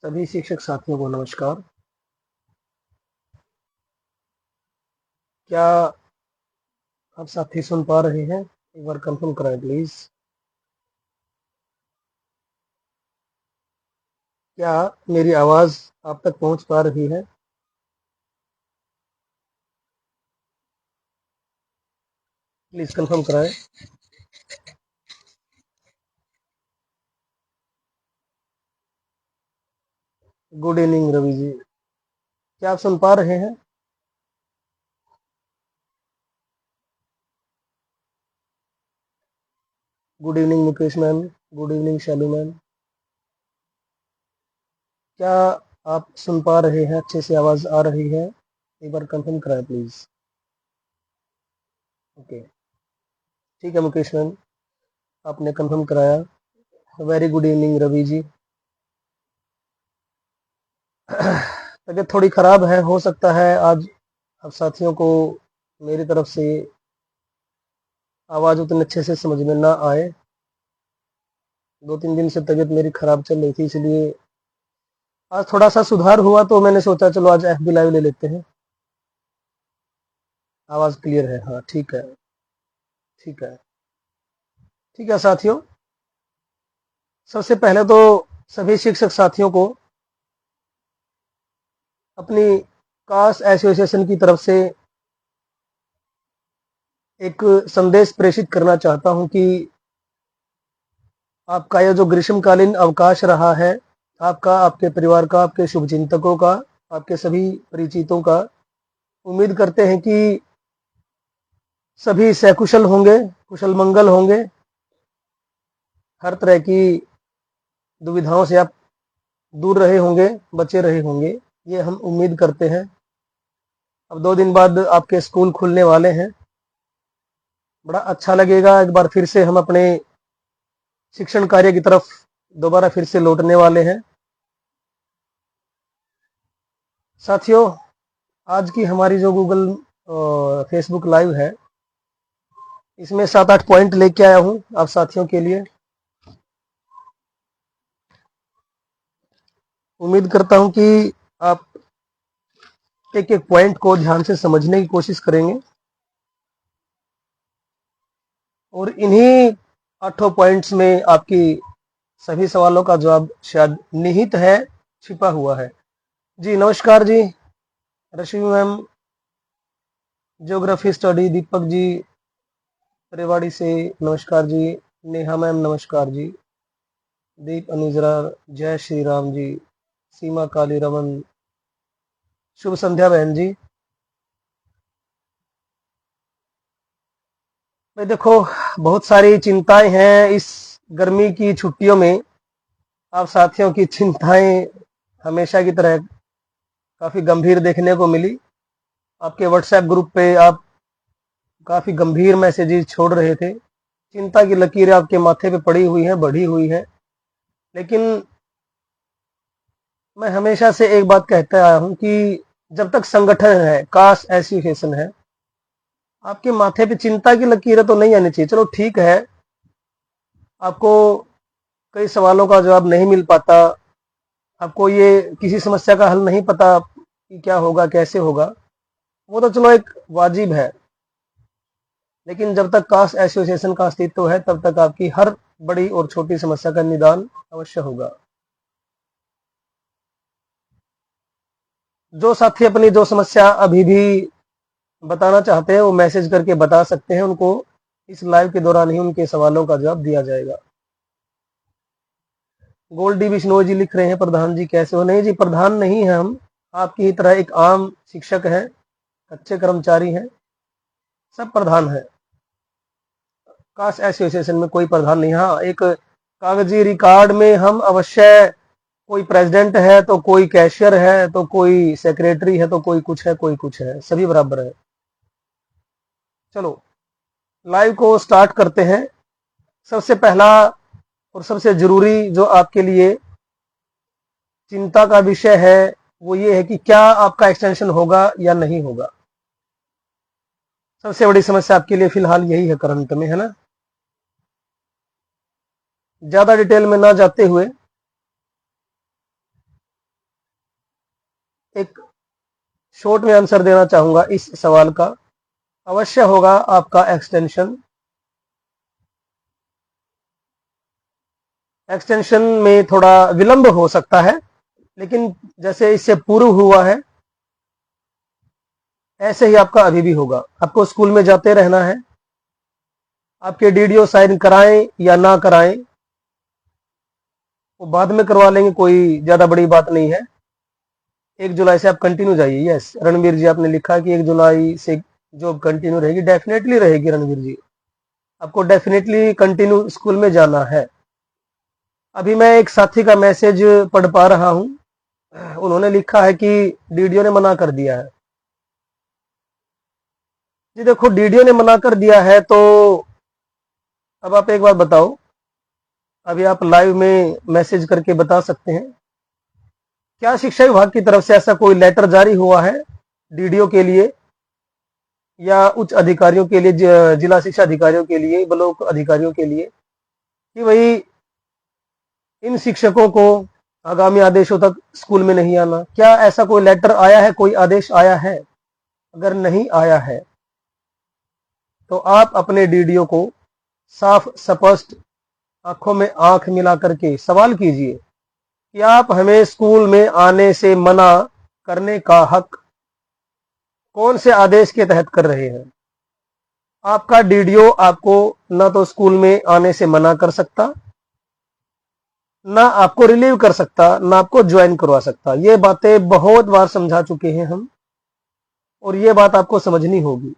सभी शिक्षक साथियों को नमस्कार। क्या आप साथी सुन पा रहे हैं? एक बार कंफर्म कराएं प्लीज। क्या मेरी आवाज आप तक पहुंच पा रही है? प्लीज कंफर्म कराएं। गुड इवनिंग रवि जी, क्या आप सुन पा रहे हैं? Good evening Mukesh ma'am, good evening Shalu ma'am, क्या आप सुन पा रहे हैं? अच्छे से आवाज आ रही है? एक बार कंफर्म कराएं प्लीज। ओके, ठीक है मुकेश मैम, आपने कंफर्म कराया। वेरी गुड इवनिंग रवि जी। तबीयत थोड़ी खराब है, हो सकता है आज आप साथियों को मेरी तरफ से आवाज उतने अच्छे से समझ में ना आए। 2-3 दिन से तबीयत मेरी खराब चल रही थी, इसलिए आज थोड़ा सा सुधार हुआ तो मैंने सोचा चलो आज एफबी लाइव ले लेते हैं। आवाज क्लियर है? हाँ ठीक है, ठीक है, ठीक है साथियों। सबसे पहले तो सभी शिक्षक साथियों को अपनी कास एसोसिएशन की तरफ से एक संदेश प्रेषित करना चाहता हूं कि आपका यह जो ग्रीष्मकालीन अवकाश रहा है, आपका, आपके परिवार का, आपके शुभचिंतकों का, आपके सभी परिचितों का, उम्मीद करते हैं कि सभी सकुशल होंगे, कुशल मंगल होंगे, हर तरह की दुविधाओं से आप दूर रहे होंगे, बचे रहे होंगे, ये हम उम्मीद करते हैं। अब 2 दिन बाद आपके स्कूल खुलने वाले हैं, बड़ा अच्छा लगेगा, एक बार फिर से हम अपने शिक्षण कार्य की तरफ दोबारा फिर से लौटने वाले हैं। साथियों, आज की हमारी जो गूगल फेसबुक लाइव है, इसमें 7-8 पॉइंट लेके आया हूं आप साथियों के लिए। उम्मीद करता हूं कि आप एक एक पॉइंट को ध्यान से समझने की कोशिश करेंगे और इन्हीं 8 पॉइंट्स में आपकी सभी सवालों का जवाब शायद निहित है, छिपा हुआ है। जी नमस्कार जी, रश्मि ma'am, geography study Deepak ji Rewari से नमस्कार जी, नेहा मैम नमस्कार जी, दीप अनुजरा, जय श्री राम जी, सीमा काली रमन, शुभ संध्या बहन जी। भाई देखो, बहुत सारी चिंताएं हैं इस गर्मी की छुट्टियों में। आप साथियों की चिंताएं हमेशा की तरह काफी गंभीर देखने को मिली। आपके व्हाट्सएप ग्रुप पे आप काफी गंभीर मैसेजेस छोड़ रहे थे, चिंता की लकीरें आपके माथे पे पड़ी हुई हैं, बढ़ी हुई है। लेकिन मैं हमेशा से एक बात कहता आया हूं कि जब तक संगठन है, कास्ट एसोसिएशन है, आपके माथे पे चिंता की लकीरें तो नहीं आनी चाहिए। चलो ठीक है, आपको कई सवालों का जवाब नहीं मिल पाता, आपको ये किसी समस्या का हल नहीं पता कि क्या होगा, कैसे होगा, वो तो चलो एक वाजिब है। लेकिन जब तक कास्ट एसोसिएशन का अस्तित्व है, तब तक आपकी हर बड़ी और छोटी समस्या का निदान अवश्य होगा। जो साथी अपनी जो समस्या अभी भी बताना चाहते हैं, वो मैसेज करके बता सकते हैं, उनको इस लाइव के दौरान ही उनके सवालों का जवाब दिया जाएगा। गोल्ड डी बिश्नोई जी लिख रहे हैं, प्रधान जी कैसे हो? नहीं जी, प्रधान नहीं है हम, आपकी ही तरह एक आम शिक्षक है, अच्छे कर्मचारी हैं, सब प्रधान है। कास्ट एसोसिएशन में कोई प्रधान नहीं। हाँ, एक कागजी रिकॉर्ड में हम अवश्य, कोई प्रेसिडेंट है तो कोई कैशियर है तो कोई सेक्रेटरी है तो कोई कुछ है, कोई कुछ है, सभी बराबर है। चलो, लाइव को स्टार्ट करते हैं। सबसे पहला और सबसे जरूरी जो आपके लिए चिंता का विषय है वो ये है कि क्या आपका एक्सटेंशन होगा या नहीं होगा। सबसे बड़ी समस्या आपके लिए फिलहाल यही है करंट में, है ना। ज्यादा डिटेल में ना जाते हुए एक शॉर्ट में आंसर देना चाहूंगा इस सवाल का। अवश्य होगा आपका एक्सटेंशन। एक्सटेंशन में थोड़ा विलंब हो सकता है, लेकिन जैसे इससे पूर्व हुआ है ऐसे ही आपका अभी भी होगा। आपको स्कूल में जाते रहना है। आपके डीडीओ साइन कराएं या ना कराएं वो बाद में करवा लेंगे, कोई ज्यादा बड़ी बात नहीं है। 1 जुलाई से आप कंटिन्यू जाइए। यस रणवीर जी, आपने लिखा कि 1 जुलाई से जॉब कंटिन्यू रहेगी। डेफिनेटली रहेगी रणवीर जी, आपको डेफिनेटली कंटिन्यू स्कूल में जाना है। अभी मैं एक साथी का मैसेज पढ़ पा रहा हूं, उन्होंने लिखा है कि डीडीओ ने मना कर दिया है। जी देखो, डीडीओ ने मना कर दिया है तो अब आप एक बात बताओ, अभी आप लाइव में मैसेज करके बता सकते हैं, क्या शिक्षा विभाग की तरफ से ऐसा कोई लेटर जारी हुआ है डीडीओ के लिए या उच्च अधिकारियों के लिए, जिला शिक्षा अधिकारियों के लिए, ब्लॉक अधिकारियों के लिए, कि भाई इन शिक्षकों को आगामी आदेशों तक स्कूल में नहीं आना? क्या ऐसा कोई लेटर आया है, कोई आदेश आया है? अगर नहीं आया है तो आप अपने डीडीओ को साफ स्पष्ट आंखों में आंख मिला करके सवाल कीजिए कि आप हमें स्कूल में आने से मना करने का हक कौन से आदेश के तहत कर रहे हैं। आपका डीडीओ आपको ना तो स्कूल में आने से मना कर सकता, ना आपको रिलीव कर सकता, ना आपको ज्वाइन करवा सकता। ये बातें बहुत बार समझा चुके हैं हम, और ये बात आपको समझनी होगी।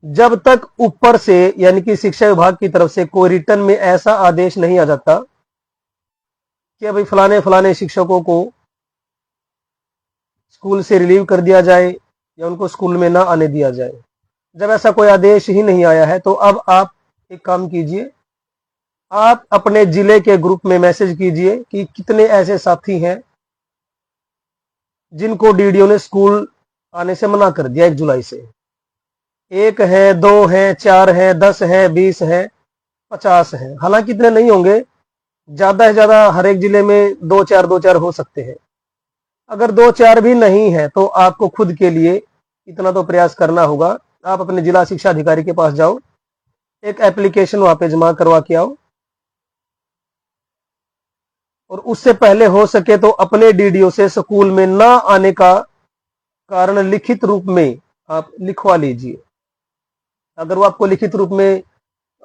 जब तक ऊपर से यानी कि शिक्षा विभाग की तरफ से कोई रिटर्न में ऐसा आदेश नहीं आ जाता कि अभी फलाने फलाने शिक्षकों को स्कूल से रिलीव कर दिया जाए या उनको स्कूल में ना आने दिया जाए, जब ऐसा कोई आदेश ही नहीं आया है तो अब आप एक काम कीजिए, आप अपने जिले के ग्रुप में मैसेज कीजिए कि कितने ऐसे साथी हैं जिनको डीडीओ ने स्कूल आने से मना कर दिया 1 जुलाई से। 1 है, 2 है, 4 है, 10 है, 20 है, 50 है। हालांकि इतने नहीं होंगे, ज्यादा से ज्यादा हर एक जिले में 2-4 हो सकते हैं। अगर 2-4 भी नहीं है तो आपको खुद के लिए इतना तो प्रयास करना होगा। आप अपने जिला शिक्षा अधिकारी के पास जाओ, एक एप्लीकेशन वहां पे जमा करवा के आओ, और उससे पहले हो सके तो अपने डीडीओ से स्कूल में ना आने का कारण लिखित रूप में आप लिखवा लीजिए। अगर वो आपको लिखित रूप में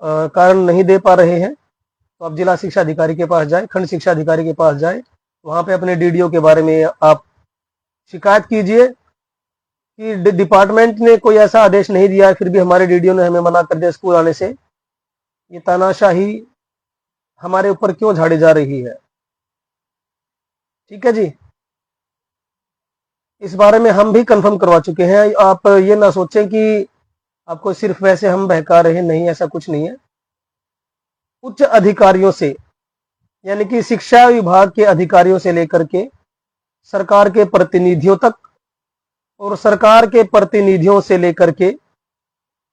कारण नहीं दे पा रहे हैं तो आप जिला शिक्षा अधिकारी के पास जाए, खंड शिक्षा अधिकारी के पास जाए, वहां पे अपने डीडीओ के बारे में आप शिकायत कीजिए कि डिपार्टमेंट ने कोई ऐसा आदेश नहीं दिया है, फिर भी हमारे डीडीओ ने हमें मना कर दिया स्कूल आने से। ये तानाशाही हमारे ऊपर क्यों झाड़ी जा रही है? ठीक है जी, इस बारे में हम भी कंफर्म करवा चुके हैं। आप ये ना सोचें कि आपको सिर्फ वैसे हम बहका रहे हैं, नहीं, ऐसा कुछ नहीं है। उच्च अधिकारियों से यानी कि शिक्षा विभाग के अधिकारियों से लेकर के सरकार के प्रतिनिधियों तक, और सरकार के प्रतिनिधियों से लेकर के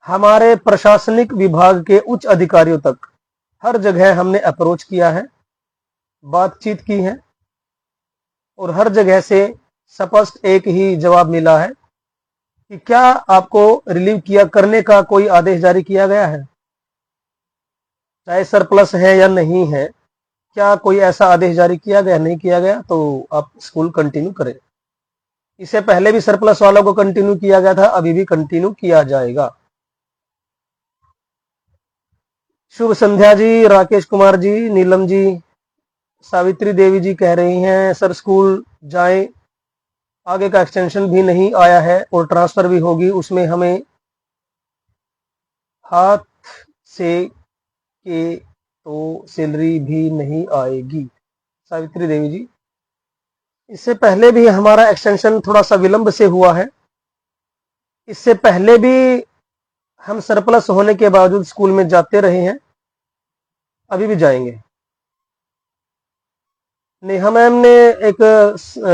हमारे प्रशासनिक विभाग के उच्च अधिकारियों तक, हर जगह हमने अप्रोच किया है, बातचीत की है, और हर जगह से स्पष्ट एक ही जवाब मिला है कि क्या आपको रिलीव किया करने का कोई आदेश जारी किया गया है, चाहे सरप्लस है या नहीं है, क्या कोई ऐसा आदेश जारी किया गया? नहीं किया गया तो आप स्कूल कंटिन्यू करें। इससे पहले भी सरप्लस वालों को कंटिन्यू किया गया था, अभी भी कंटिन्यू किया जाएगा। शुभ संध्या जी, राकेश कुमार जी, नीलम जी, सावित्री देवी जी कह रही हैं सर स्कूल जाएं, आगे का एक्सटेंशन भी नहीं आया है और ट्रांसफर भी होगी, उसमें हमें हाथ से के तो सैलरी भी नहीं आएगी। सावित्री देवी जी, इससे पहले भी हमारा एक्सटेंशन थोड़ा सा विलंब से हुआ है। इससे पहले भी हम सरप्लस होने के बावजूद स्कूल में जाते रहे हैं, अभी भी जाएंगे। नेहा मैम ने एक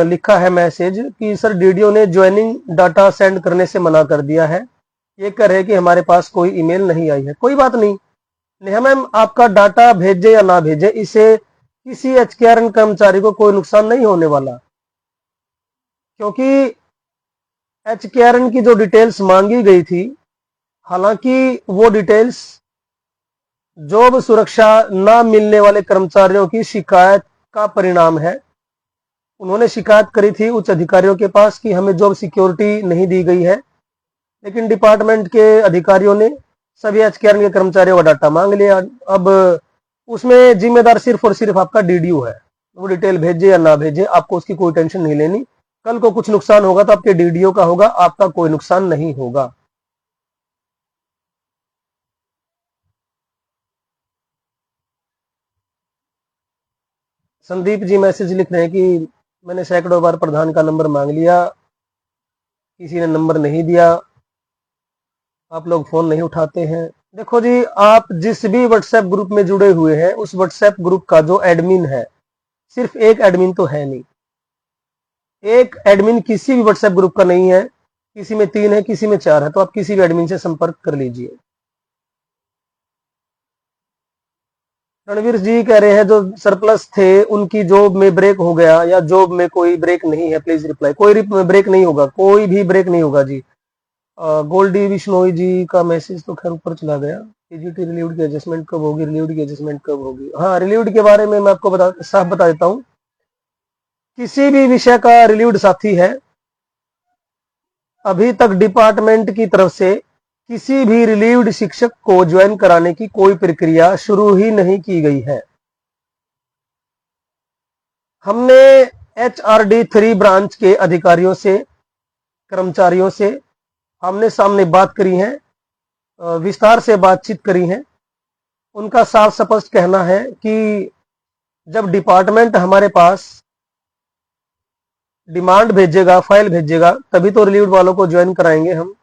लिखा है मैसेज कि सर डीडीओ ने ज्वाइनिंग डाटा सेंड करने से मना कर दिया है, ये कह रहे कि हमारे पास कोई ईमेल नहीं आई है। कोई बात नहीं नेहा मैम, आपका डाटा भेजे या ना भेजे, इससे किसी एचकेआरएन कर्मचारी को कोई नुकसान नहीं होने वाला, क्योंकि एचकेआरएन की जो डिटेल्स मांगी गई थी, हालांकि वो डिटेल्स जॉब सुरक्षा न मिलने वाले कर्मचारियों की शिकायत का परिणाम है। उन्होंने शिकायत करी थी उच्च अधिकारियों के पास कि हमें जॉब सिक्योरिटी नहीं दी गई है, लेकिन डिपार्टमेंट के अधिकारियों ने सभी एचकेआरएन के कर्मचारियों का डाटा मांग लिया। अब उसमें जिम्मेदार सिर्फ और सिर्फ आपका डीडीओ है। वो डिटेल भेजे या ना भेजे, आपको उसकी कोई टेंशन नहीं लेनी। कल को कुछ नुकसान होगा तो आपके डीडीओ का होगा, आपका कोई नुकसान नहीं होगा। संदीप जी मैसेज लिख रहे हैं कि मैंने सैकड़ों बार प्रधान का नंबर मांग लिया, किसी ने नंबर नहीं दिया, आप लोग फोन नहीं उठाते हैं। देखो जी, आप जिस भी व्हाट्सएप ग्रुप में जुड़े हुए हैं, उस व्हाट्सएप ग्रुप का जो एडमिन है, सिर्फ एक एडमिन तो है नहीं। एक एडमिन किसी भी व्हाट्सएप ग्रुप का नहीं है, किसी में 3 है, किसी में 4 है, तो आप किसी भी एडमिन से संपर्क कर लीजिए। रणवीर जी कह रहे हैं जो सरप्लस थे उनकी जॉब में ब्रेक हो गया, या जॉब में कोई ब्रेक नहीं है, प्लीज रिप्लाई। कोई ब्रेक नहीं होगा, कोई भी ब्रेक नहीं होगा जी। गोल्डी बिश्नोई जी का मैसेज तो खैर ऊपर चला गया। पीजीटी रिलीव्ड की एडजस्टमेंट कब होगी, रिलीव्ड की एडजस्टमेंट कब होगी? हाँ, रिलीव्ड के बारे में मैं आपको साफ बता देता हूँ। किसी भी विषय का रिलीव्ड साथी है, अभी तक डिपार्टमेंट की तरफ से किसी भी रिलीव्ड शिक्षक को ज्वाइन कराने की कोई प्रक्रिया शुरू ही नहीं की गई है। हमने एचआरडी 3 ब्रांच के अधिकारियों से, कर्मचारियों से आमने सामने बात करी है, विस्तार से बातचीत करी है। उनका साफ स्पष्ट कहना है कि जब डिपार्टमेंट हमारे पास डिमांड भेजेगा, फाइल भेजेगा, तभी तो रिलीव्ड वालों को ज्वाइन कराएंगे हम।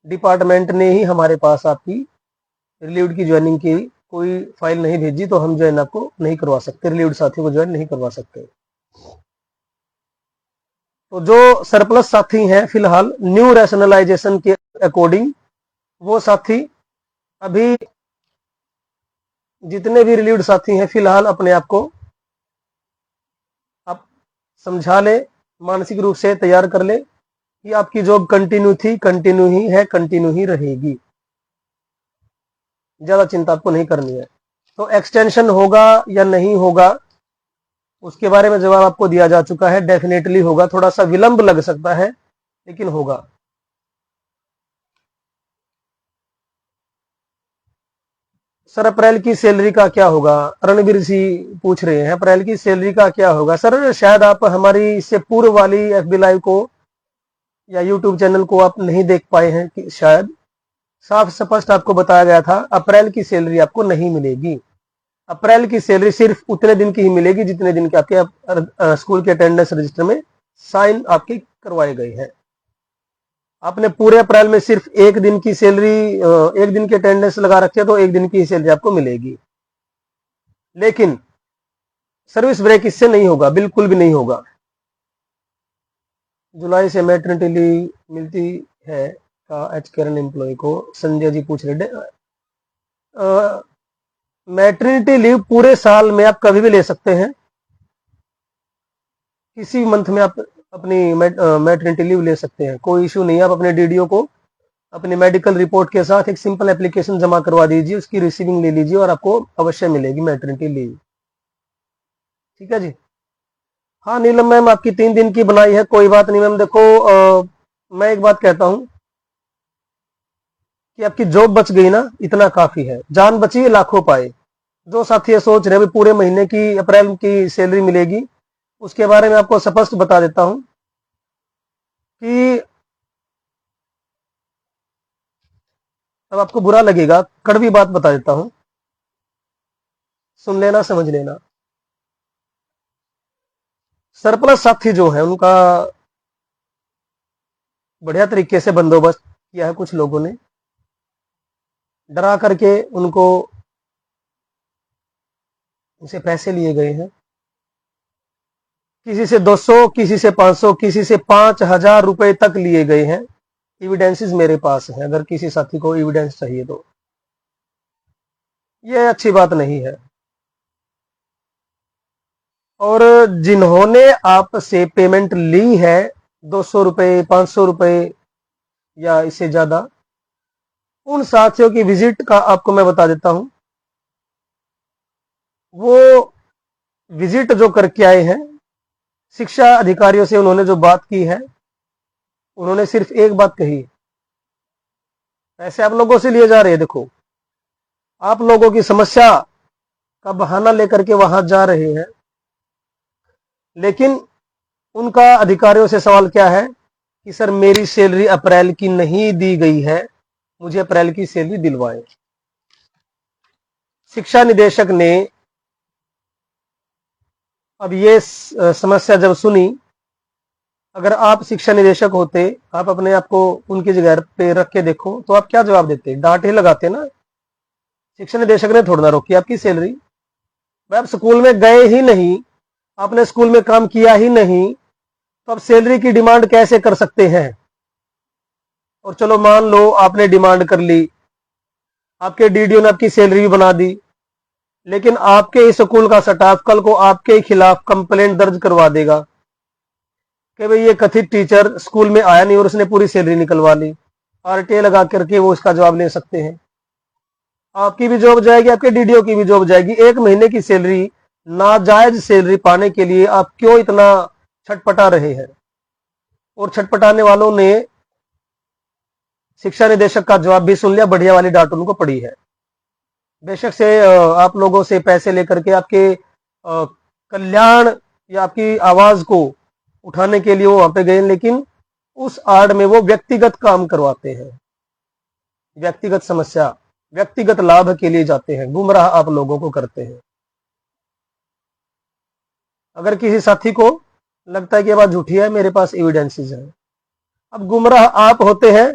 डिपार्टमेंट ने ही हमारे पास आपकी रिलीव्ड की ज्वाइनिंग की कोई फाइल नहीं भेजी, तो हम ज्वाइन आपको नहीं करवा सकते, रिलीव्ड साथियों को ज्वाइन नहीं करवा सकते। तो जो सरप्लस साथी हैं फिलहाल न्यू रैशनलाइजेशन के अकॉर्डिंग, वो साथी अभी जितने भी रिलीव्ड साथी हैं फिलहाल अपने आप को आप समझा ले, मानसिक रूप से तैयार कर ले कि आपकी जॉब कंटिन्यू थी, कंटिन्यू ही है, कंटिन्यू ही रहेगी। ज्यादा चिंता आपको नहीं करनी है। तो एक्सटेंशन होगा या नहीं होगा, उसके बारे में जवाब आपको दिया जा चुका है। डेफिनेटली होगा, थोड़ा सा विलंब लग सकता है, लेकिन होगा। सर अप्रैल की सैलरी का क्या होगा? रणवीर सिंह पूछ रहे हैं अप्रैल की सैलरी का क्या होगा। सर शायद आप हमारी इससे पूर्व वाली एफबी लाइव को या यूट्यूब चैनल को आप नहीं देख पाए हैं कि शायद साफ स्पष्ट आपको बताया गया था अप्रैल की सैलरी आपको नहीं मिलेगी। अप्रैल की सैलरी सिर्फ उतने दिन की ही मिलेगी जितने दिन के आपके स्कूल के अटेंडेंस रजिस्टर में साइन आपके करवाए गए हैं। आपने पूरे अप्रैल में सिर्फ एक दिन की सैलरी, एक दिन की अटेंडेंस लगा रखे तो एक दिन की सैलरी आपको मिलेगी। लेकिन सर्विस ब्रेक इससे नहीं होगा, बिल्कुल भी नहीं होगा। जुलाई से मैटरनिटी लीव मिलती है का एचकेआरएन एम्प्लॉय को, संजय जी पूछ रहे। मैटरनिटी लीव पूरे साल में आप कभी भी ले सकते हैं, किसी भी मंथ में आप अपनी मैटरनिटी लीव ले सकते हैं, कोई इशू नहीं है। आप अपने डीडीओ को अपनी मेडिकल रिपोर्ट के साथ एक सिंपल एप्लीकेशन जमा करवा दीजिए, उसकी रिसीविंग ले लीजिए और आपको अवश्य मिलेगी मैटरनिटी लीव। ठीक है जी। हाँ नीलम मैम, आपकी 3 दिन की बनाई है, कोई बात नहीं मैम। देखो मैं एक बात कहता हूं कि आपकी जॉब बच गई ना, इतना काफी है। जान बची लाखों पाए। जो साथी ये सोच रहे हैं पूरे महीने की, अप्रैल की सैलरी मिलेगी, उसके बारे में आपको स्पष्ट बता देता हूं कि अब आपको बुरा लगेगा, कड़वी बात बता देता हूं, सुन लेना, समझ लेना। सरप्लस साथी जो है उनका बढ़िया तरीके से बंदोबस्त किया है कुछ लोगों ने। डरा करके उनसे पैसे लिए गए हैं। किसी से 200, किसी से 500, किसी से 5,000 रुपए तक लिए गए हैं। एविडेंसेस मेरे पास है, अगर किसी साथी को एविडेंस चाहिए तो। ये अच्छी बात नहीं है। और जिन्होंने आपसे पेमेंट ली है 200 रुपए, 500 रुपए या इससे ज्यादा, उन साथियों की विजिट का आपको मैं बता देता हूं। वो विजिट जो करके आए हैं, शिक्षा अधिकारियों से उन्होंने जो बात की है, उन्होंने सिर्फ एक बात कही, पैसे आप लोगों से लिए जा रहे हैं। देखो, आप लोगों की समस्या का बहाना लेकर के वहां जा रहे हैं, लेकिन उनका अधिकारियों से सवाल क्या है कि सर मेरी सैलरी अप्रैल की नहीं दी गई है, मुझे अप्रैल की सैलरी दिलवाएं। शिक्षा निदेशक ने अब ये समस्या जब सुनी, अगर आप शिक्षा निदेशक होते, आप अपने आप को उनकी जगह पे रख के देखो, तो आप क्या जवाब देते? डांट ही लगाते ना। शिक्षा निदेशक ने थोड़ा ना रोकी आपकी सैलरी। आप स्कूल में गए ही नहीं, आपने स्कूल में काम किया ही नहीं, तो आप सैलरी की डिमांड कैसे कर सकते हैं? और चलो मान लो आपने डिमांड कर ली, आपके डीडीओ ने आपकी सैलरी भी बना दी, लेकिन आपके इस स्कूल का स्टाफ कल को आपके खिलाफ कंप्लेंट दर्ज करवा देगा कि भाई ये कथित टीचर स्कूल में आया नहीं और उसने पूरी सैलरी निकलवा ली। आरटीआई लगा करके वो इसका जवाब ले सकते हैं। आपकी भी जॉब जाएगी, आपके डीडीओ की भी जॉब जाएगी। एक महीने की सैलरी, नाजायज सैलरी पाने के लिए आप क्यों इतना छटपटा रहे हैं? और छटपटाने वालों ने शिक्षा निदेशक का जवाब भी सुन लिया, बढ़िया वाली डांट उनको पड़ी है। बेशक से आप लोगों से पैसे लेकर के आपके कल्याण या आपकी आवाज को उठाने के लिए वो वहां पे गए, लेकिन उस आड़ में वो व्यक्तिगत काम करवाते हैं, व्यक्तिगत समस्या, व्यक्तिगत लाभ के लिए जाते हैं, गुमराह आप लोगों को करते हैं। अगर किसी साथी को लगता है कि ये बात झूठी है, मेरे पास एविडेंसेस है। अब गुमराह आप होते हैं,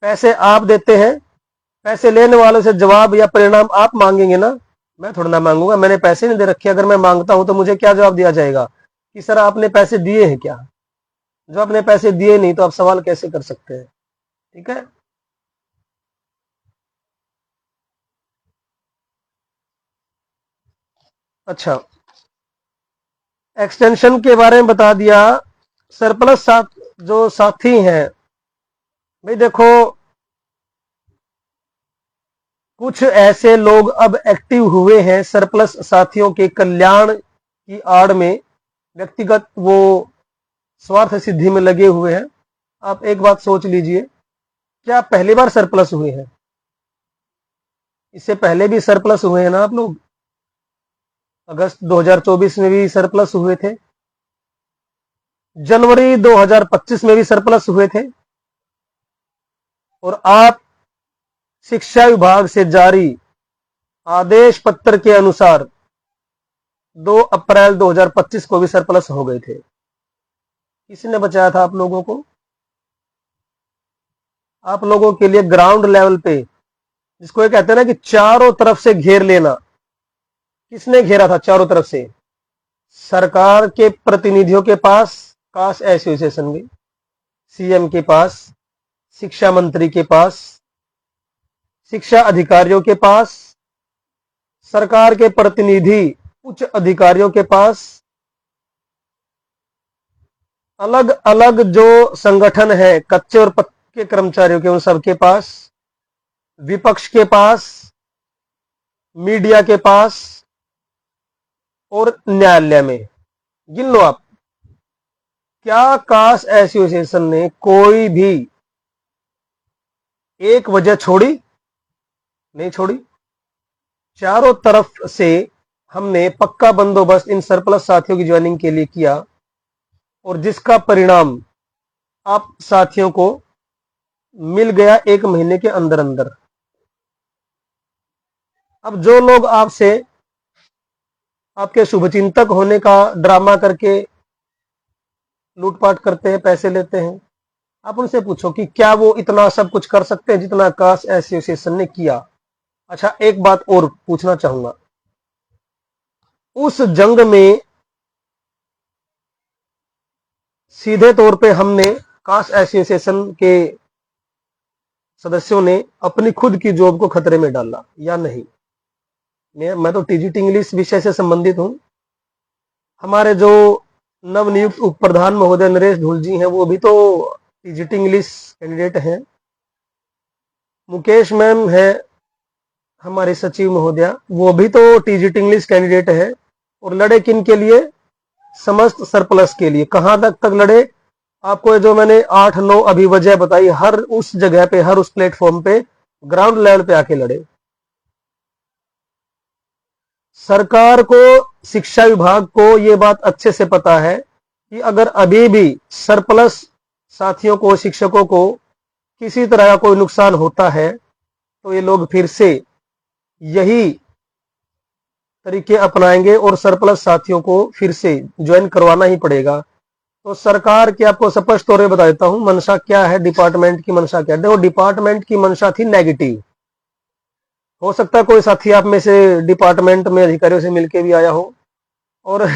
पैसे आप देते हैं, पैसे लेने वालों से जवाब या परिणाम आप मांगेंगे ना, मैं थोड़ा ना मांगूंगा। मैंने पैसे नहीं दे रखे, अगर मैं मांगता हूं तो मुझे क्या जवाब दिया जाएगा कि सर आपने पैसे दिए हैं क्या? जो आपने पैसे दिए नहीं तो आप सवाल कैसे कर सकते हैं? ठीक है। अच्छा, एक्सटेंशन के बारे में बता दिया। सरप्लस जो साथी हैं, भाई देखो, कुछ ऐसे लोग अब एक्टिव हुए हैं सरप्लस साथियों के कल्याण की आड़ में, व्यक्तिगत वो स्वार्थ सिद्धि में लगे हुए हैं। आप एक बात सोच लीजिए, क्या पहली बार सरप्लस हुए हैं? इससे पहले भी सरप्लस हुए हैं ना आप लोग। अगस्त 2024 में भी सरप्लस हुए थे, जनवरी 2025 में भी सरप्लस हुए थे, और आप शिक्षा विभाग से जारी आदेश पत्र के अनुसार 2 अप्रैल 2025 को भी सरप्लस हो गए थे। किसने बचाया था आप लोगों को? आप लोगों के लिए ग्राउंड लेवल पे, जिसको ये कहते हैं ना कि चारों तरफ से घेर लेना, किसने घेरा था चारों तरफ से? सरकार के प्रतिनिधियों के पास कास्ट एसोसिएशन में, सीएम के पास, शिक्षा मंत्री के पास, शिक्षा अधिकारियों के पास, सरकार के प्रतिनिधि उच्च अधिकारियों के पास, अलग अलग जो संगठन है कच्चे और पक्के कर्मचारियों के, उन सबके पास, विपक्ष के पास, मीडिया के पास, और न्यायालय में। गिन लो आप, क्या कास्ट एसोसिएशन ने कोई भी एक वजह छोड़ी? नहीं छोड़ी। चारों तरफ से हमने पक्का बंदोबस्त इन सरप्लस साथियों की ज्वाइनिंग के लिए किया, और जिसका परिणाम आप साथियों को मिल गया 1 महीने के अंदर अंदर। अब जो लोग आपसे आपके शुभचिंतक होने का ड्रामा करके लूटपाट करते हैं, पैसे लेते हैं, आप उनसे पूछो कि क्या वो इतना सब कुछ कर सकते हैं जितना कास्ट एसोसिएशन ने किया? अच्छा, एक बात और पूछना चाहूंगा, उस जंग में सीधे तौर पे हमने कास्ट एसोसिएशन के सदस्यों ने अपनी खुद की जॉब को खतरे में डाला या नहीं? मैं तो टीजीटी इंग्लिश विषय से संबंधित हूं। हमारे जो नवनियुक्त उप प्रधान महोदय नरेश धूल जी हैं, वो भी तो टीजीटी इंग्लिश कैंडिडेट हैं। मुकेश मैम है हमारे सचिव महोदया, वो भी तो टीजीटी इंग्लिश कैंडिडेट है। और लड़े किन के लिए? समस्त सरप्लस के लिए। कहां तक लड़े? आपको जो मैंने 8-9 अभी वजह बताई, हर उस जगह पे, हर उस प्लेटफॉर्म पे, ग्राउंड लेवल पे आके लड़े। सरकार को, शिक्षा विभाग को ये बात अच्छे से पता है कि अगर अभी भी सरप्लस साथियों को, शिक्षकों को किसी तरह का कोई नुकसान होता है तो ये लोग फिर से यही तरीके अपनाएंगे और सरप्लस साथियों को फिर से ज्वाइन करवाना ही पड़ेगा। तो सरकार की आपको स्पष्ट तौर पर बता देता हूं मंशा क्या है, डिपार्टमेंट की मंशा क्या है। देखो, डिपार्टमेंट की मंशा थी नेगेटिव। हो सकता है कोई साथी आप में से डिपार्टमेंट में अधिकारियों से मिलके भी आया हो। और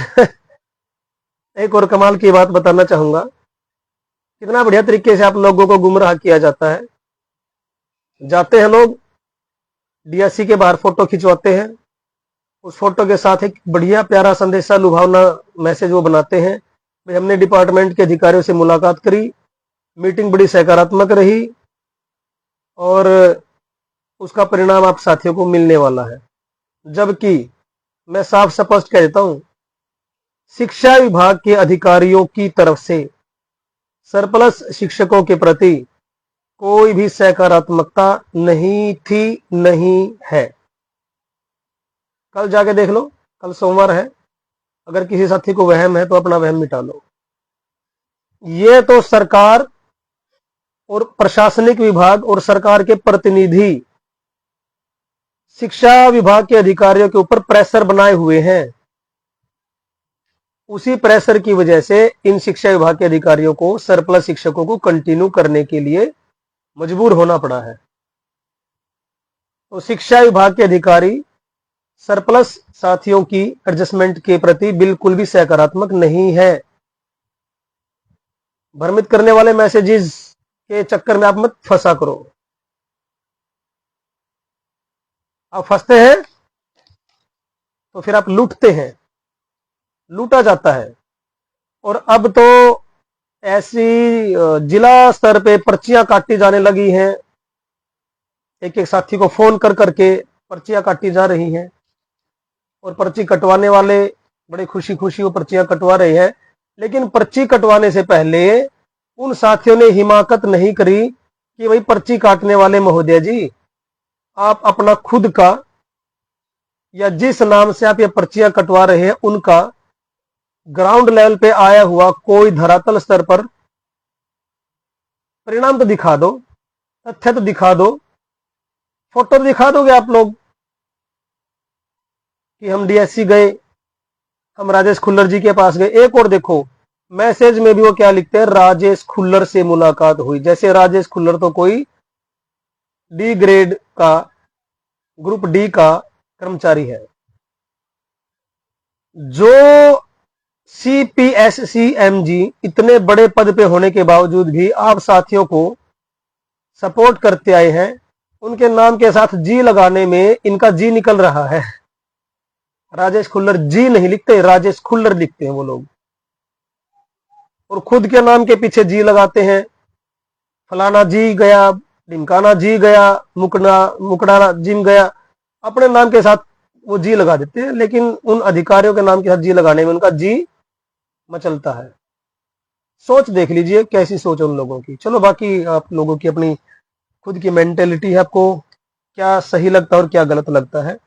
एक और कमाल की बात बताना चाहूंगा, कितना बढ़िया तरीके से आप लोगों को गुमराह किया जाता है। जाते हैं लोग, डीएससी के बाहर फोटो खिंचवाते हैं, उस फोटो के साथ एक बढ़िया प्यारा संदेशा लुभावना मैसेज वो बनाते हैं, भाई हमने डिपार्टमेंट के अधिकारियों से मुलाकात करी, मीटिंग बड़ी सकारात्मक रही और उसका परिणाम आप साथियों को मिलने वाला है। जबकि मैं साफ स्पष्ट कह देता हूं, शिक्षा विभाग के अधिकारियों की तरफ से सरप्लस शिक्षकों के प्रति कोई भी सकारात्मकता नहीं थी, नहीं है। कल जाके देख लो, कल सोमवार है, अगर किसी साथी को वहम है तो अपना वहम मिटा लो। ये तो सरकार और प्रशासनिक विभाग और सरकार के प्रतिनिधि शिक्षा विभाग के अधिकारियों के ऊपर प्रेशर बनाए हुए हैं। उसी प्रेशर की वजह से इन शिक्षा विभाग के अधिकारियों को सरप्लस शिक्षकों को कंटिन्यू करने के लिए मजबूर होना पड़ा है। तो शिक्षा विभाग के अधिकारी सरप्लस साथियों की एडजस्टमेंट के प्रति बिल्कुल भी सकारात्मक नहीं है। भ्रमित करने वाले मैसेजेस के चक्कर में आप मत फंसा करो। आप फंसते हैं तो फिर आप लूटते हैं, लूटा जाता है। और अब तो ऐसी जिला स्तर पे पर्चियां काटी जाने लगी हैं, एक एक साथी को फोन कर करके पर्चियां काटी जा रही हैं और पर्ची कटवाने वाले बड़े खुशी खुशी वो पर्चियां कटवा रहे हैं। लेकिन पर्ची कटवाने से पहले उन साथियों ने हिमाकत नहीं करी कि भाई पर्ची काटने वाले महोदय जी, आप अपना खुद का या जिस नाम से आप ये पर्चियां कटवा रहे हैं उनका ग्राउंड लेवल पे आया हुआ कोई धरातल स्तर पर परिणाम तो दिखा दो, तथ्य तो दिखा दो, फोटो तो दिखा दोगे आप लोग कि हम डीएससी गए, हम राजेश खुल्लर जी के पास गए। एक और देखो, मैसेज में भी वो क्या लिखते हैं, राजेश खुल्लर से मुलाकात हुई। जैसे राजेश खुल्लर तो कोई डी ग्रेड का, ग्रुप डी का कर्मचारी है। जो सीपीएससीएमजी इतने बड़े पद पे होने के बावजूद भी आप साथियों को सपोर्ट करते आए हैं, उनके नाम के साथ जी लगाने में इनका जी निकल रहा है। राजेश खुल्लर जी नहीं लिखते, राजेश खुल्लर लिखते हैं वो लोग, और खुद के नाम के पीछे जी लगाते हैं। फलाना जी गया, ढिमकाना जी गया, मुकड़ाना जिम गया, अपने नाम के साथ वो जी लगा देते हैं। लेकिन उन अधिकारियों के नाम के साथ जी लगाने में उनका जी मचलता है। सोच देख लीजिए कैसी सोच है उन लोगों की। चलो, बाकी आप लोगों की अपनी खुद की मेंटेलिटी है, आपको क्या सही लगता है और क्या गलत लगता है।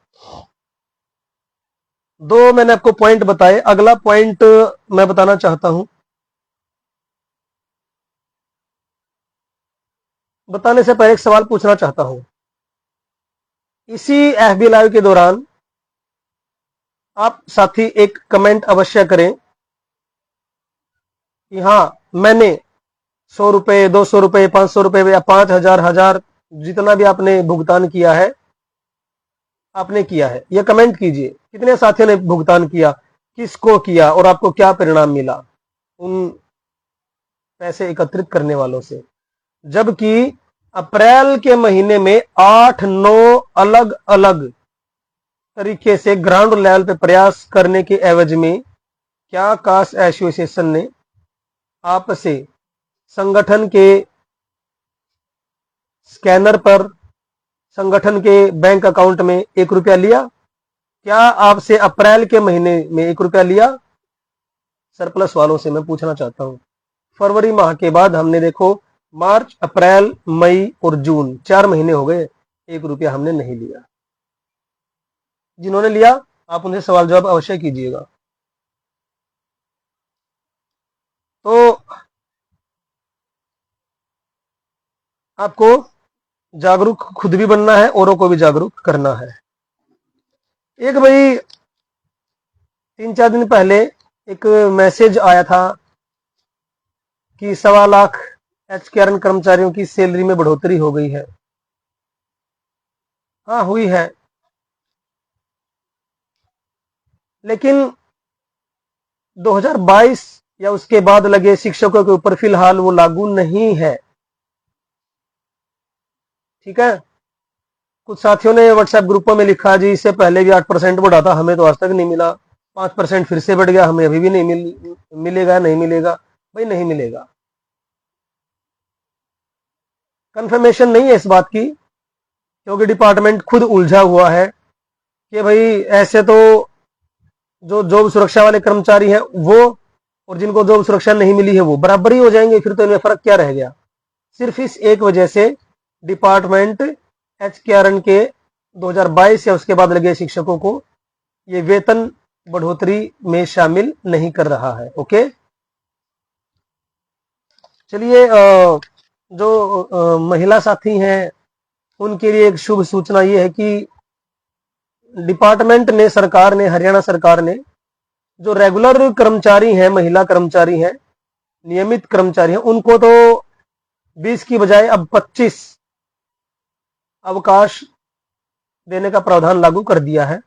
दो मैंने आपको पॉइंट बताए, अगला पॉइंट मैं बताना चाहता हूं। बताने से पहले एक सवाल पूछना चाहता हूं। इसी एफबी लाइव के दौरान आप साथी एक कमेंट अवश्य करें कि हाँ, मैंने 100 रुपए, 200 रुपए, 500 रुपए या 5,000, 1000, जितना भी आपने भुगतान किया है, आपने किया है, यह कमेंट कीजिए। कितने साथियों ने भुगतान किया, किसको किया और आपको क्या परिणाम मिला उन पैसे एकत्रित करने वालों से। जबकि अप्रैल के महीने में 8-9 अलग अलग तरीके से ग्राउंड लेवल पे प्रयास करने के एवज में क्या कास्ट एसोसिएशन ने आपसे संगठन के स्कैनर पर, संगठन के बैंक अकाउंट में 1 रुपया लिया? क्या आपसे अप्रैल के महीने में 1 रुपया लिया? सरप्लस वालों से मैं पूछना चाहता हूं। फरवरी माह के बाद हमने देखो मार्च, अप्रैल, मई और जून 4 महीने हो गए, 1 रुपया हमने नहीं लिया। जिन्होंने लिया आप उनसे सवाल जवाब अवश्य कीजिएगा। तो आपको जागरूक खुद भी बनना है, औरों को भी जागरूक करना है। एक भाई 3-4 दिन पहले एक मैसेज आया था कि 1.25 लाख एचकेआरएन कर्मचारियों की सैलरी में बढ़ोतरी हो गई है। हाँ हुई है, लेकिन 2022 या उसके बाद लगे शिक्षकों के ऊपर फिलहाल वो लागू नहीं है। ठीक है, कुछ साथियों ने व्हाट्सएप ग्रुपों में लिखा जी इससे पहले भी 8% बढ़ा था, हमें तो आज तक नहीं मिला, 5% फिर से बढ़ गया, हमें अभी भी नहीं मिलेगा। नहीं मिलेगा भाई, नहीं मिलेगा। कंफर्मेशन नहीं है इस बात की, क्योंकि डिपार्टमेंट खुद उलझा हुआ है कि भाई ऐसे तो जो जॉब सुरक्षा वाले कर्मचारी हैं वो और जिनको जॉब सुरक्षा नहीं मिली है वो बराबर ही हो जाएंगे, फिर तो इनमें फर्क क्या रह गया। सिर्फ इस एक वजह से डिपार्टमेंट एचकेआरएन के 2022 या उसके बाद लगे शिक्षकों को ये वेतन बढ़ोतरी में शामिल नहीं कर रहा है। ओके, चलिए जो महिला साथी हैं उनके लिए एक शुभ सूचना ये है कि डिपार्टमेंट ने, सरकार ने, हरियाणा सरकार ने जो रेगुलर कर्मचारी हैं, महिला कर्मचारी हैं, नियमित कर्मचारी हैं, उनको तो 20 की बजाय अब 25 अवकाश देने का प्रावधान लागू कर दिया है।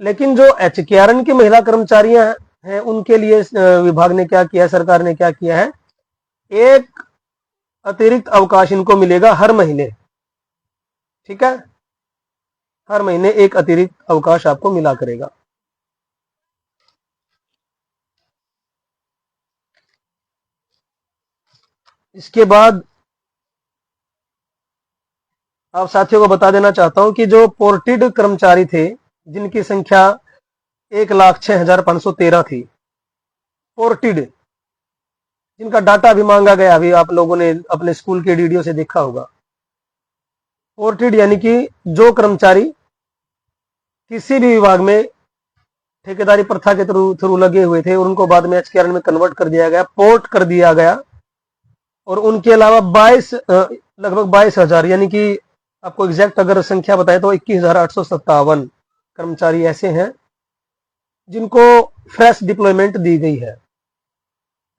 लेकिन जो एचकेआरएन की महिला कर्मचारियां हैं उनके लिए विभाग ने क्या किया, सरकार ने क्या किया है, एक अतिरिक्त अवकाश इनको मिलेगा हर महीने। ठीक है, हर महीने एक अतिरिक्त अवकाश आपको मिला करेगा। इसके बाद आप साथियों को बता देना चाहता हूं कि जो पोर्टेड कर्मचारी थे जिनकी संख्या 1,06,513 थी, पोर्टेड, जिनका डाटा भी मांगा गया, अभी आप लोगों ने अपने स्कूल के डीडीओ से देखा होगा। पोर्टेड यानी कि जो कर्मचारी किसी भी विभाग में ठेकेदारी प्रथा के थ्रू लगे हुए थे और उनको बाद में एचकेआरएन में कन्वर्ट कर दिया गया, पोर्ट कर दिया गया, और उनके अलावा 22 लगभग 22,000 यानी कि आपको एग्जैक्ट अगर संख्या बताए तो 21,857 कर्मचारी ऐसे हैं जिनको फ्रेश डिप्लॉयमेंट दी गई है,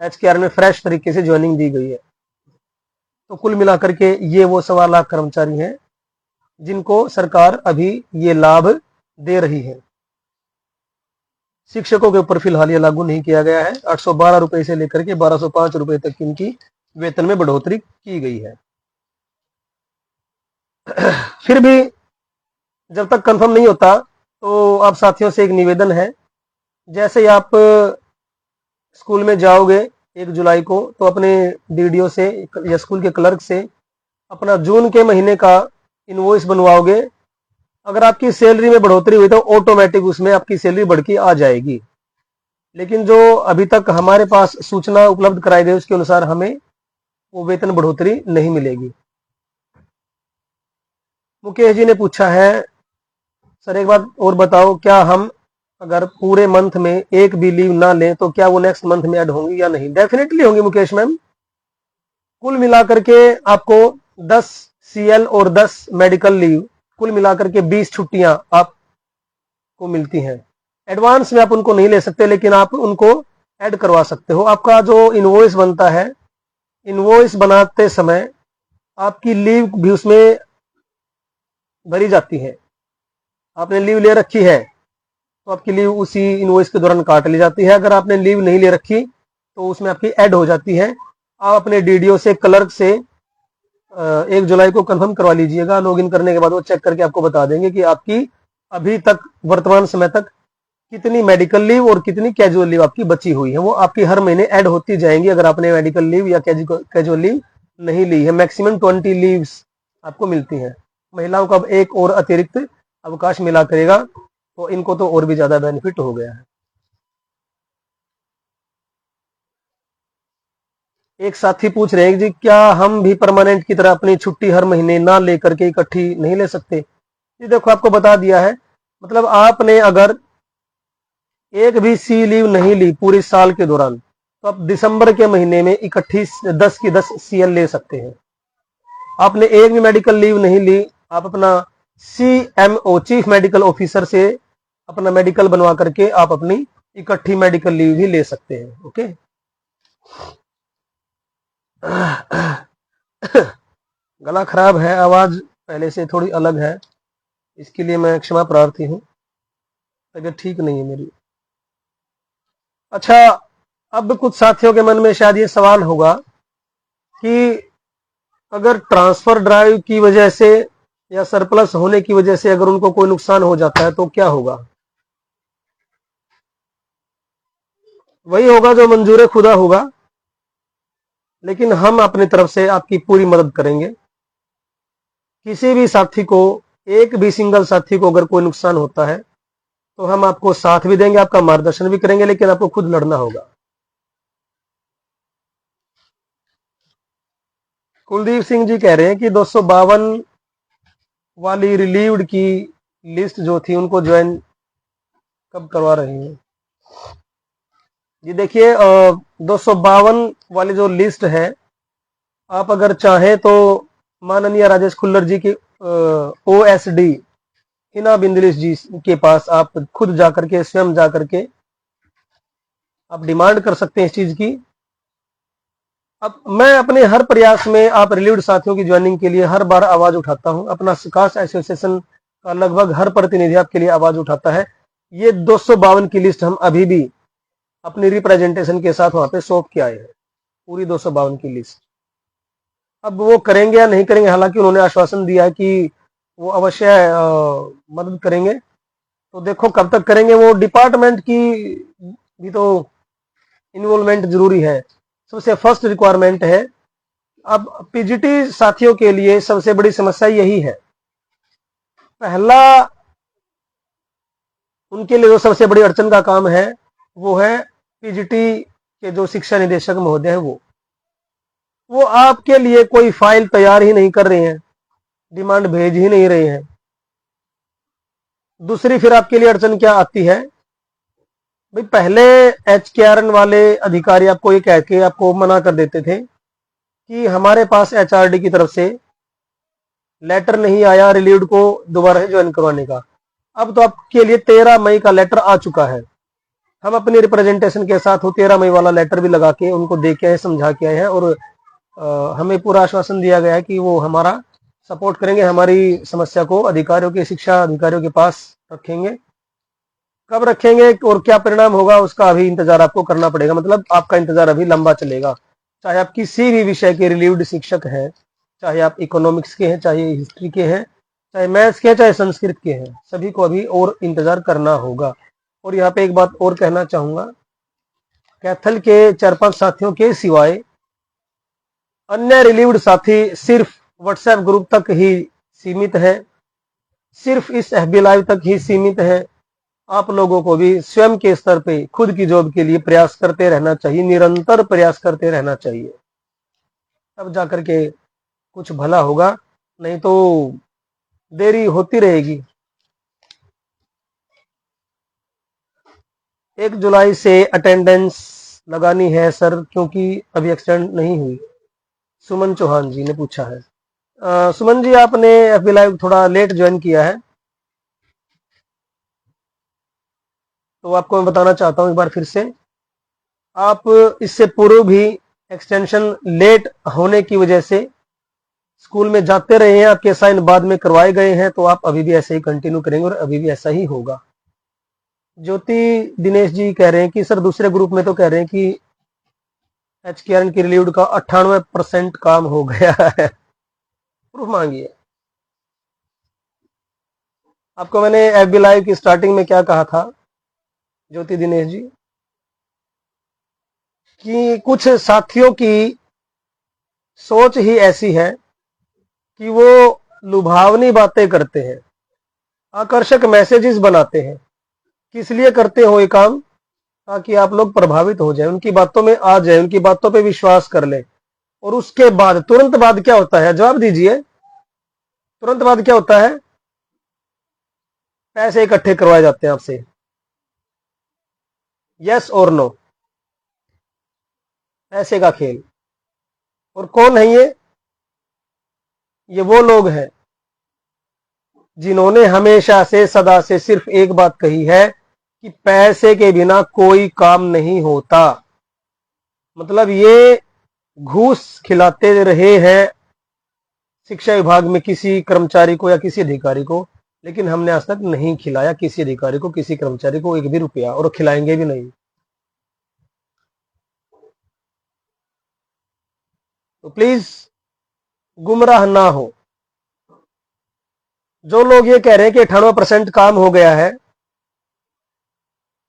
एचकेआरएन में फ्रेश तरीके से ज्वाइनिंग दी गई है। तो कुल मिलाकर के ये वो 1.25 लाख कर्मचारी हैं जिनको सरकार अभी ये लाभ दे रही है। शिक्षकों के ऊपर फिलहाल ये लागू नहीं किया गया है। 812 रुपए से लेकर के 1205 रुपए तक इनकी वेतन में बढ़ोतरी की गई है। फिर भी जब तक कंफर्म नहीं होता तो आप साथियों से एक निवेदन है, जैसे ही आप स्कूल में जाओगे 1 जुलाई को तो अपने डीडीओ से या स्कूल के क्लर्क से अपना जून के महीने का इनवॉइस बनवाओगे। अगर आपकी सैलरी में बढ़ोतरी हुई तो ऑटोमेटिक उसमें आपकी सैलरी बढ़ के आ जाएगी। लेकिन जो अभी तक हमारे पास सूचना उपलब्ध कराई गई उसके अनुसार हमें वो वेतन बढ़ोतरी नहीं मिलेगी। मुकेश जी ने पूछा है सर एक बात और बताओ, क्या हम अगर पूरे मंथ में एक भी लीव ना लें तो क्या वो नेक्स्ट मंथ में ऐड होंगी या नहीं? डेफिनेटली होंगी मुकेश मैम। कुल मिलाकर के आपको 10 सीएल और 10 मेडिकल लीव, कुल मिलाकर के 20 छुट्टियां आपको मिलती हैं। एडवांस में आप उनको नहीं ले सकते, लेकिन आप उनको ऐड करवा सकते हो। आपका जो इनवॉइस बनता है, इनवॉइस बनाते समय आपकी लीव भी उसमें भरी जाती है। आपने लीव ले रखी है तो आपकी लीव उसी इनवॉइस के दौरान काट ली जाती है। अगर आपने लीव नहीं ले रखी तो उसमें आपकी ऐड हो जाती है। आप अपने डीडीओ से, क्लर्क से 1 जुलाई को कंफर्म करवा लीजिएगा। लॉगिन करने के बाद वो चेक करके आपको बता देंगे कि आपकी अभी तक वर्तमान समय तक कितनी मेडिकल लीव और कितनी कैजुअल लीव आपकी बची हुई है। वो आपकी हर महीने ऐड होती जाएंगी अगर आपने मेडिकल लीव या कैजुअल लीव नहीं ली है। मैक्सिमम 20 लीव्स आपको मिलती हैं। महिलाओं का अब एक और अतिरिक्त अवकाश मिला करेगा तो इनको तो और भी ज्यादा बेनिफिट हो गया है। एक साथी पूछ रहे हैं कि जी क्या हम भी परमानेंट की तरह अपनी छुट्टी हर महीने ना लेकर के इकट्ठी नहीं ले सकते? जी देखो, आपको बता दिया है, मतलब आपने अगर एक भी सी लीव नहीं ली पूरे साल के दौरान तो आप दिसंबर के महीने में इकट्ठी 10 की 10 सीएल ले सकते हैं। आपने एक भी मेडिकल लीव नहीं ली, आप अपना CMO, चीफ मेडिकल ऑफिसर से अपना मेडिकल बनवा करके आप अपनी इकट्ठी मेडिकल लीव भी ले सकते हैं। ओके। गला खराब है, आवाज पहले से थोड़ी अलग है, इसके लिए मैं क्षमा प्रार्थी हूँ। तबीयत ठीक नहीं है मेरी। अच्छा, अब कुछ साथियों के मन में शायद ये सवाल होगा कि अगर ट्रांसफर ड्राइव की वजह से या सरप्लस होने की वजह से अगर उनको कोई नुकसान हो जाता है तो क्या होगा? वही होगा जो मंजूर खुदा होगा, लेकिन हम अपनी तरफ से आपकी पूरी मदद करेंगे। किसी भी साथी को, एक भी सिंगल साथी को अगर कोई नुकसान होता है तो हम आपको साथ भी देंगे, आपका मार्गदर्शन भी करेंगे, लेकिन आपको खुद लड़ना होगा। कुलदीप सिंह जी कह रहे हैं कि 252 वाली रिलीव्ड की लिस्ट जो थी उनको ज्वाइन कब करवा रही हैं? जी देखिए, 252 वाली जो लिस्ट है, आप अगर चाहें तो माननीय राजेश खुल्लर जी की OSD हिना बिंदलिश जी के पास आप खुद जाकर के, स्वयं जाकर के आप डिमांड कर सकते हैं इस चीज की। अब मैं अपने हर प्रयास में आप रिलीव्ड साथियों की ज्वाइनिंग के लिए हर बार आवाज उठाता हूं। अपना कास्ट एसोसिएशन का लगभग हर प्रतिनिधि आपके लिए आवाज उठाता है। ये 252 की लिस्ट हम अभी भी अपनी रिप्रेजेंटेशन के साथ वहां पे सौंप के आए हैं, पूरी 252 की लिस्ट। अब वो करेंगे या नहीं करेंगे, हालांकि उन्होंने आश्वासन दिया है कि वो अवश्य मदद करेंगे। तो देखो कब तक करेंगे, वो डिपार्टमेंट की भी तो इन्वॉल्वमेंट जरूरी है। सबसे फर्स्ट रिक्वायरमेंट है। अब पीजीटी साथियों के लिए सबसे बड़ी समस्या यही है। पहला उनके लिए जो सबसे बड़ी अड़चन का काम है वो है पीजीटी के जो शिक्षा निदेशक महोदय हैं, वो आपके लिए कोई फाइल तैयार ही नहीं कर रहे हैं, डिमांड भेज ही नहीं रहे हैं। दूसरी फिर आपके लिए अड़चन क्या आती है भाई, पहले HKRN वाले अधिकारी आपको ये कह के आपको मना कर देते थे कि हमारे पास HRD की तरफ से लेटर नहीं आया रिलीव्ड को दोबारा ज्वाइन करवाने का। अब तो आपके लिए 13 मई का लेटर आ चुका है। हम अपनी रिप्रेजेंटेशन के साथ वो 13 मई वाला लेटर भी लगा के उनको दे के आए, समझा के आए हैं, और हमें पूरा आश्वासन दिया गया है कि वो हमारा सपोर्ट करेंगे, हमारी समस्या को अधिकारियों के, शिक्षा अधिकारियों के पास रखेंगे। कब रखेंगे और क्या परिणाम होगा उसका अभी इंतजार आपको करना पड़ेगा। मतलब आपका इंतजार अभी लंबा चलेगा। चाहे आप किसी भी विषय के रिलीव्ड शिक्षक हैं, चाहे आप इकोनॉमिक्स के हैं, चाहे हिस्ट्री के हैं, चाहे मैथ्स के हैं, चाहे संस्कृत के हैं, सभी को अभी और इंतजार करना होगा। और यहाँ पे एक बात और कहना चाहूंगा, कैथल के 4-5 साथियों के सिवाय अन्य रिलीव्ड साथी सिर्फ व्हाट्सएप ग्रुप तक ही सीमित है, सिर्फ इस FB लाइव तक ही सीमित है। आप लोगों को भी स्वयं के स्तर पे खुद की जॉब के लिए प्रयास करते रहना चाहिए, निरंतर प्रयास करते रहना चाहिए, तब जाकर के कुछ भला होगा, नहीं तो देरी होती रहेगी। 1 जुलाई से अटेंडेंस लगानी है सर, क्योंकि अभी एक्सटेंड नहीं हुई, सुमन चौहान जी ने पूछा है। सुमन जी, आपने FB लाइव थोड़ा लेट ज्वाइन किया है, तो आपको मैं बताना चाहता हूं एक बार फिर से। आप इससे पूर्व भी एक्सटेंशन लेट होने की वजह से स्कूल में जाते रहे हैं, आपके साइन बाद में करवाए गए हैं, तो आप अभी भी ऐसे ही कंटिन्यू करेंगे और अभी भी ऐसा ही होगा। ज्योति दिनेश जी कह रहे हैं कि सर दूसरे ग्रुप में तो कह रहे हैं कि HKRN की रिलीव्ड का 98% काम हो गया है। प्रूफ मांगिए। आपको मैंने FB लाइव की स्टार्टिंग में क्या कहा था ज्योति दिनेश जी, कि कुछ साथियों की सोच ही ऐसी है कि वो लुभावनी बातें करते हैं, आकर्षक मैसेजेस बनाते हैं। किस लिए करते हो ये काम? ताकि आप लोग प्रभावित हो जाए, उनकी बातों में आ जाए, उनकी बातों पे विश्वास कर ले, और उसके बाद तुरंत बाद क्या होता है? जवाब दीजिए। तुरंत बाद क्या होता है? पैसे इकट्ठे करवाए जाते हैं आपसे। यस और नो? पैसे का खेल। और कौन है ये? ये वो लोग हैं जिन्होंने हमेशा से सदा से सिर्फ एक बात कही है कि पैसे के बिना कोई काम नहीं होता। मतलब ये घूस खिलाते रहे हैं शिक्षा विभाग में किसी कर्मचारी को या किसी अधिकारी को, लेकिन हमने आज तक नहीं खिलाया किसी अधिकारी को, किसी कर्मचारी को एक भी रुपया, और खिलाएंगे भी नहीं। तो प्लीज गुमराह ना हो। जो लोग ये कह रहे हैं कि 98% काम हो गया है,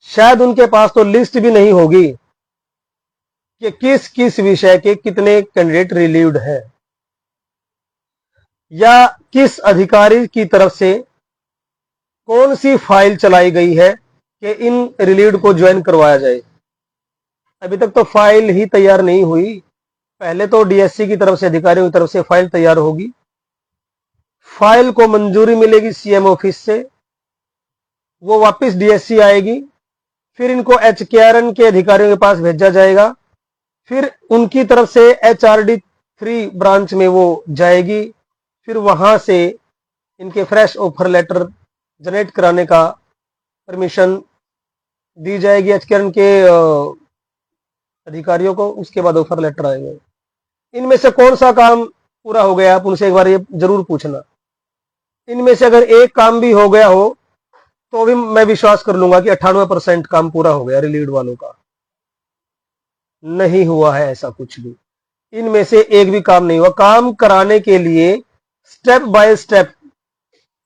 शायद उनके पास तो लिस्ट भी नहीं होगी कि किस किस विषय के कितने कैंडिडेट रिलीव्ड है, या किस अधिकारी की तरफ से कौन सी फाइल चलाई गई है कि इन रिलीव्ड को ज्वाइन करवाया जाए। अभी तक तो फाइल ही तैयार नहीं हुई। पहले तो DSC की तरफ से, अधिकारियों की तरफ से फाइल तैयार होगी, फाइल को मंजूरी मिलेगी CM ऑफिस से, वो वापस DSC आएगी, फिर इनको HKRN के अधिकारियों के पास भेजा जाएगा, फिर उनकी तरफ से HRD 3 ब्रांच में वो जाएगी, फिर वहां से इनके फ्रेश ऑफर लेटर जनरेट कराने का परमिशन दी जाएगी HKRN के अधिकारियों को। उसके बाद ऑफर लेटर आएंगे। इनमें से कौन सा काम पूरा हो गया, आप उनसे एक बार ये जरूर पूछना। इनमें से अगर एक काम भी हो गया हो तो भी मैं विश्वास कर लूंगा कि 98% काम पूरा हो गया रिलीव्ड वालों का। नहीं हुआ है ऐसा कुछ भी। इनमें से एक भी काम नहीं हुआ। काम कराने के लिए step by step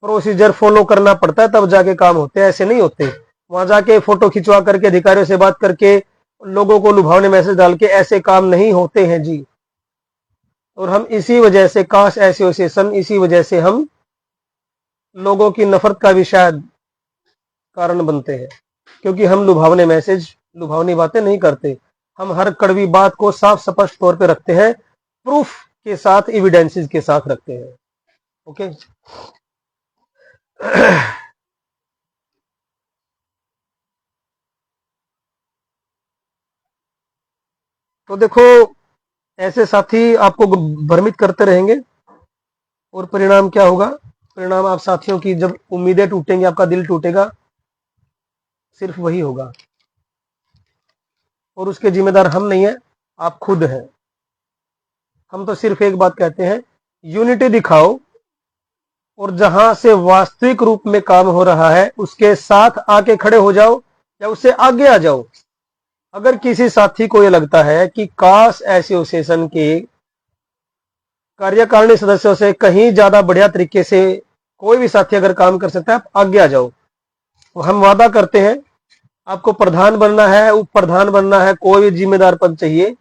procedure follow करना पड़ता है, तब जाके काम होते हैं, ऐसे नहीं होते। वहां जाके फोटो खिंचवा करके, अधिकारियों से बात करके, लोगों को लुभावने मैसेज डाल के ऐसे काम नहीं होते हैं जी। और हम इसी वजह से कास्ट एसोसिएशन, इसी वजह से हम लोगों की नफरत का भी शायद कारण बनते हैं, क्योंकि हम लुभावने मैसेज, लुभावनी बातें नहीं करते। हम हर कड़वी बात को साफ स्पष्ट तौर पे रखते हैं, प्रूफ के साथ, एविडेंसेस के साथ रखते हैं। ओके। तो देखो, ऐसे साथी आपको भ्रमित करते रहेंगे, और परिणाम क्या होगा? परिणाम आप साथियों की जब उम्मीदें टूटेंगी, आपका दिल टूटेगा, सिर्फ वही होगा। और उसके जिम्मेदार हम नहीं है, आप खुद हैं। हम तो सिर्फ एक बात कहते हैं, यूनिटी दिखाओ, और जहां से वास्तविक रूप में काम हो रहा है उसके साथ आके खड़े हो जाओ, या उससे आगे आ जाओ। अगर किसी साथी को यह लगता है कि कास्ट एसोसिएशन के कार्यकारिणी सदस्यों से कहीं ज्यादा बढ़िया तरीके से कोई भी साथी अगर काम कर सकता है, आप आगे आ जाओ। हम वादा करते हैं, आपको प्रधान बनना है, उप प्रधान बनना है, कोई भी जिम्मेदार पद चाहिए,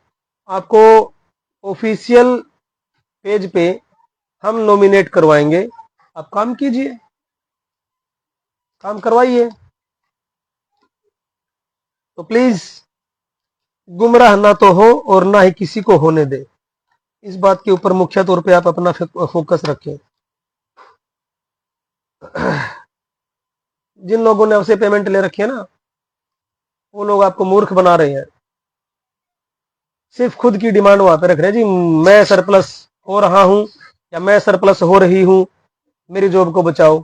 आपको ऑफिशियल पेज पे हम नॉमिनेट करवाएंगे। आप काम कीजिए, काम करवाइए। तो प्लीज गुमराह ना तो हो और ना ही किसी को होने दे। इस बात के ऊपर मुख्य तौर पे आप अपना फोकस रखें। जिन लोगों ने आपसे पेमेंट ले रखी है ना, वो लोग आपको मूर्ख बना रहे हैं। सिर्फ खुद की डिमांड वहां पे रख रहे हैं जी, मैं सरप्लस हो रहा हूं या मैं सरप्लस हो रही हूं, मेरी जॉब को बचाओ,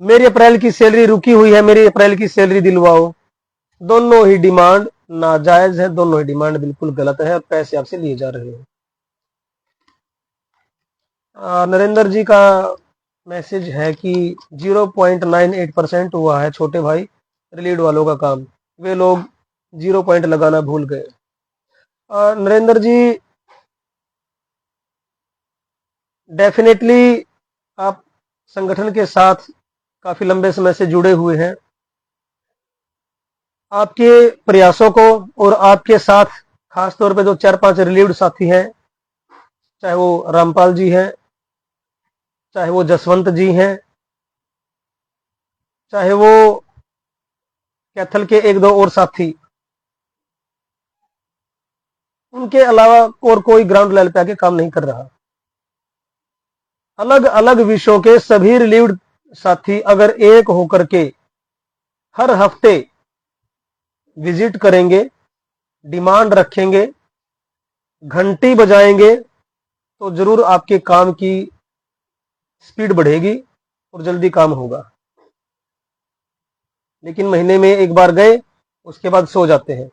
मेरी अप्रैल की सैलरी रुकी हुई है, मेरी अप्रैल की सैलरी दिलवाओ। दोनों ही डिमांड नाजायज है, दोनों ही डिमांड बिल्कुल गलत है, और पैसे आपसे लिए जा रहे हैं। नरेंद्र जी का मैसेज है कि 0.98% हुआ है छोटे भाई रिलीड वालों का काम, वे लोग 0 पॉइंट लगाना भूल गए। नरेंद्र जी, डेफिनेटली आप संगठन के साथ काफी लंबे समय से जुड़े हुए हैं। आपके प्रयासों को और आपके साथ खास तौर पे जो 4-5 रिलीव्ड साथी हैं, चाहे वो रामपाल जी हैं, चाहे वो जसवंत जी हैं, चाहे वो कैथल के 1-2 और साथी, उनके अलावा और कोई ग्राउंड लेवल पे आके काम नहीं कर रहा। अलग अलग विषयों के सभी रिलीव्ड साथी अगर एक होकर के हर हफ्ते विजिट करेंगे, डिमांड रखेंगे, घंटी बजाएंगे, तो जरूर आपके काम की स्पीड बढ़ेगी और जल्दी काम होगा। लेकिन महीने में एक बार गए, उसके बाद सो जाते हैं।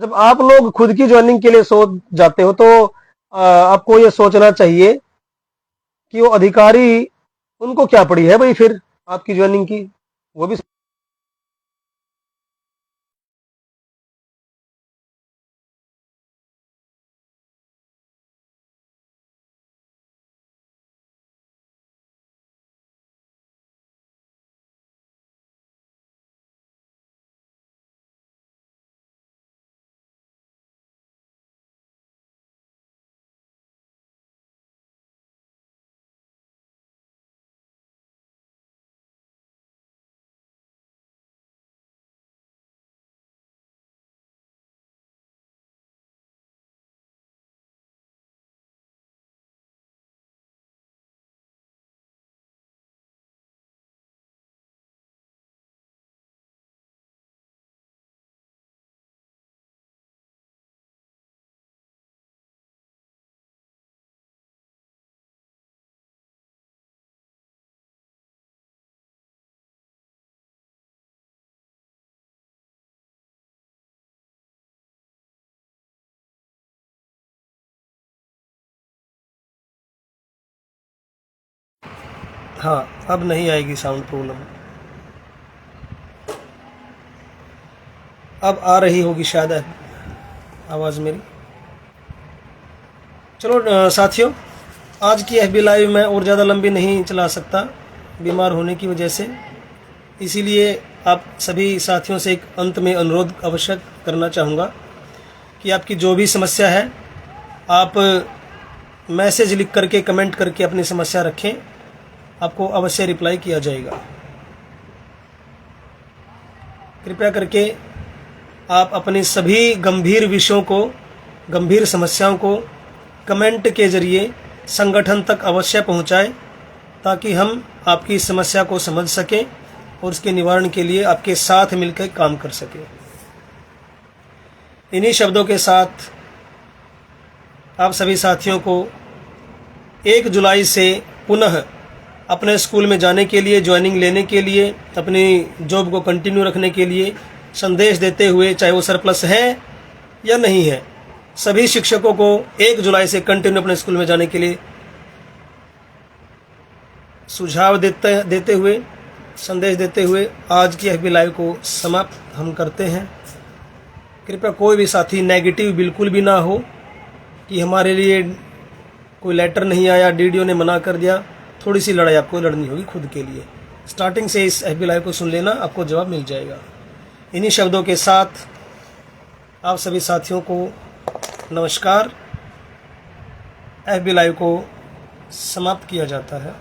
जब आप लोग खुद की ज्वाइनिंग के लिए सो जाते हो, तो आपको ये सोचना चाहिए कि वो अधिकारी, उनको क्या पड़ी है भाई फिर आपकी ज्वाइनिंग की, वो भी। हाँ, अब नहीं आएगी साउंड प्रॉब्लम, अब आ रही होगी शायद आवाज़ मेरी। चलो साथियों, आज की FB लाइव मैं और ज़्यादा लंबी नहीं चला सकता बीमार होने की वजह से, इसीलिए आप सभी साथियों से एक अंत में अनुरोध अवश्य करना चाहूँगा कि आपकी जो भी समस्या है, आप मैसेज लिख करके, कमेंट करके अपनी समस्या रखें, आपको अवश्य रिप्लाई किया जाएगा। कृपया करके आप अपनी सभी गंभीर विषयों को, गंभीर समस्याओं को कमेंट के जरिए संगठन तक अवश्य पहुंचाएं, ताकि हम आपकी समस्या को समझ सकें और उसके निवारण के लिए आपके साथ मिलकर काम कर सकें। इन्हीं शब्दों के साथ आप सभी साथियों को 1 जुलाई से पुनः अपने स्कूल में जाने के लिए, ज्वाइनिंग लेने के लिए, अपनी जॉब को कंटिन्यू रखने के लिए संदेश देते हुए, चाहे वो सरप्लस है या नहीं है, सभी शिक्षकों को 1 जुलाई से कंटिन्यू अपने स्कूल में जाने के लिए सुझाव देते हुए, संदेश देते हुए आज की FB लाइव को समाप्त हम करते हैं। कृपया कोई भी साथी नेगेटिव बिल्कुल भी ना हो कि हमारे लिए कोई लेटर नहीं आया, DDO ने मना कर दिया। थोड़ी सी लड़ाई आपको लड़नी होगी खुद के लिए। स्टार्टिंग से इस FB लाइव को सुन लेना, आपको जवाब मिल जाएगा। इन्हीं शब्दों के साथ आप सभी साथियों को नमस्कार। FB लाइव को समाप्त किया जाता है।